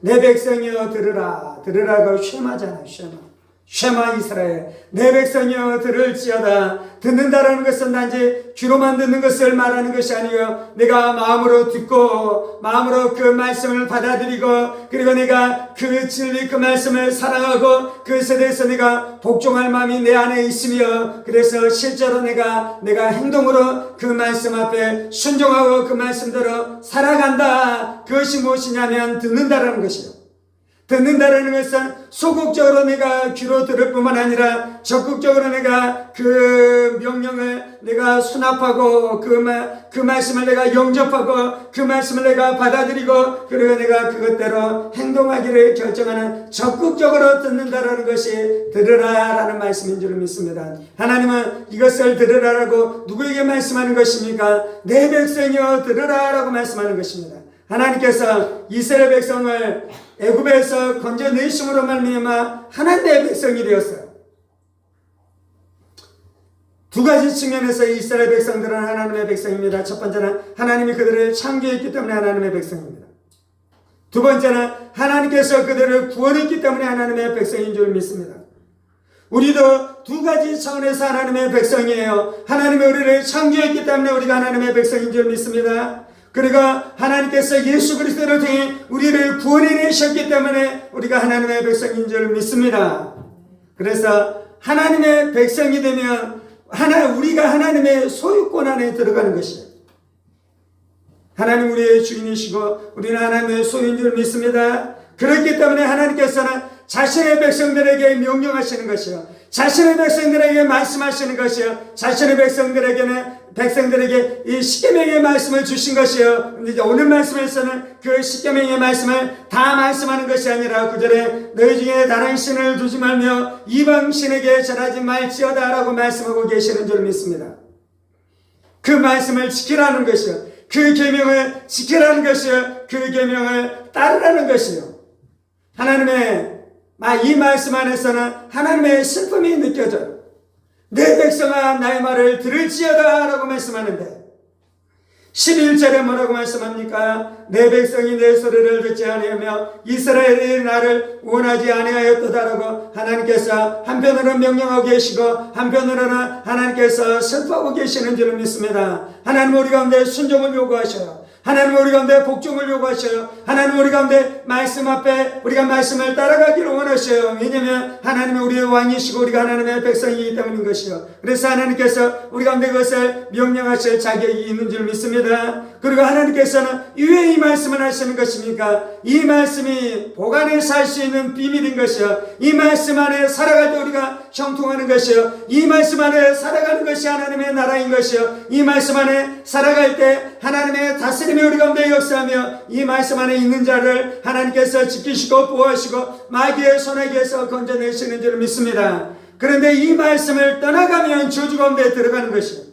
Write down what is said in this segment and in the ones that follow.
내 백성이여 들으라. 들으라고 쉐마잖아요. 쉐마 이스라엘, 내 백성이여 들을지어다. 듣는다라는 것은 단지 귀로만 듣는 것을 말하는 것이 아니요, 내가 마음으로 듣고 마음으로 그 말씀을 받아들이고, 그리고 내가 그 진리 그 말씀을 사랑하고 그것에 대해서 내가 복종할 마음이 내 안에 있으며, 그래서 실제로 내가 행동으로 그 말씀 앞에 순종하고 그 말씀대로 살아간다. 그것이 무엇이냐면 듣는다라는 것이요. 듣는다라는 것은 소극적으로 내가 귀로 들을 뿐만 아니라 적극적으로 내가 그 명령을 내가 수납하고 그 말씀을 내가 영접하고 그 말씀을 내가 받아들이고, 그리고 내가 그것대로 행동하기를 결정하는, 적극적으로 듣는다라는 것이 들으라라는 말씀인 줄 믿습니다. 하나님은 이것을 들으라라고 누구에게 말씀하는 것입니까? 내 백성이여 들으라라고 말씀하는 것입니다. 하나님께서 이스라엘 백성을 애굽에서 건져내심으로 말미암아 하나님의 백성이 되었어요. 두 가지 측면에서 이스라엘 백성들은 하나님의 백성입니다. 첫 번째는 하나님이 그들을 창조했기 때문에 하나님의 백성입니다. 두 번째는 하나님께서 그들을 구원했기 때문에 하나님의 백성인 줄 믿습니다. 우리도 두 가지 차원에서 하나님의 백성이에요. 하나님이 우리를 창조했기 때문에 우리가 하나님의 백성인 줄 믿습니다. 그리고 하나님께서 예수 그리스도를 통해 우리를 구원해내셨기 때문에 우리가 하나님의 백성인 줄 믿습니다. 그래서 하나님의 백성이 되면 우리가 하나님의 소유권 안에 들어가는 것이에요. 하나님 우리의 주인이시고 우리는 하나님의 소유인 줄 믿습니다. 그렇기 때문에 하나님께서는 자신의 백성들에게 명령하시는 것이요, 자신의 백성들에게 말씀하시는 것이요, 자신의 백성들에게 이 십계명의 말씀을 주신 것이요. 이제 오늘 말씀에서는 그 십계명의 말씀을 다 말씀하는 것이 아니라 9절에 너희 중에 다른 신을 두지 말며 이방 신에게 절하지 말지어다 라고 말씀하고 계시는 줄 믿습니다. 그 말씀을 지키라는 것이요, 그 계명을 지키라는 것이요, 그 계명을 따르라는 것이요. 하나님의 이 말씀 안에서는 하나님의 슬픔이 느껴져요. 내 백성아 나의 말을 들을지어다 라고 말씀하는데 11절에 뭐라고 말씀합니까? 내 백성이 내 소리를 듣지 아니하며 이스라엘이 나를 원하지 아니하였도다라고 하나님께서 한편으로 명령하고 계시고 한편으로는 하나님께서 슬퍼하고 계시는 줄 믿습니다. 하나님 우리 가운데 순종을 요구하셔요. 하나님 우리 가운데 복종을 요구하셔요. 하나님 우리 가운데 말씀 앞에 우리가 말씀을 따라가기를 원하셔요. 왜냐하면 하나님은 우리의 왕이시고 우리가 하나님의 백성이기 때문인 것이요. 그래서 하나님께서 우리 가운데 그것을 명령하실 자격이 있는 줄 믿습니다. 그리고 하나님께서는 왜 이 말씀을 하시는 것입니까? 이 말씀이 보관해서 할 수 있는 비밀인 것이요, 이 말씀 안에 살아갈 때 우리가 형통하는 것이요, 이 말씀 안에 살아가는 것이 하나님의 나라인 것이요, 이 말씀 안에 살아갈 때 하나님의 다스림이 우리 가운데 역사하며 이 말씀 안에 있는 자를 하나님께서 지키시고 보호하시고 마귀의 손에게서 건져내시는 줄 믿습니다. 그런데 이 말씀을 떠나가면 저주 가운데 들어가는 것이요,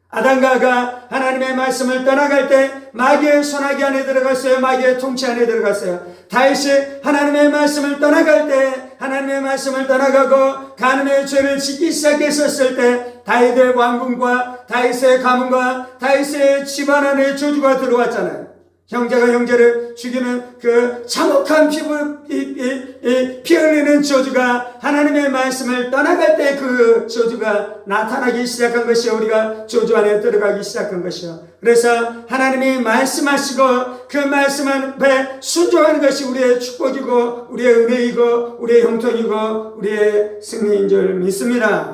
아담과 하가 하나님의 말씀을 떠나갈 때 마귀의 손아귀 안에 들어갔어요. 마귀의 통치 안에 들어갔어요. 다윗이 하나님의 말씀을 떠나갈 때, 하나님의 말씀을 떠나가고 간음의 죄를 짓기 시작했었을 때 다윗의 왕궁과 다윗의 가문과 다윗의 집안 안에 저주가 들어왔잖아요. 형제가 형제를 죽이는 그 참혹한 피 흘리는 저주가 하나님의 말씀을 떠나갈 때 그 저주가 나타나기 시작한 것이요, 우리가 저주 안에 들어가기 시작한 것이요. 그래서 하나님이 말씀하시고 그 말씀 앞에 순종하는 것이 우리의 축복이고 우리의 은혜이고 우리의 형통이고 우리의 승리인 줄 믿습니다.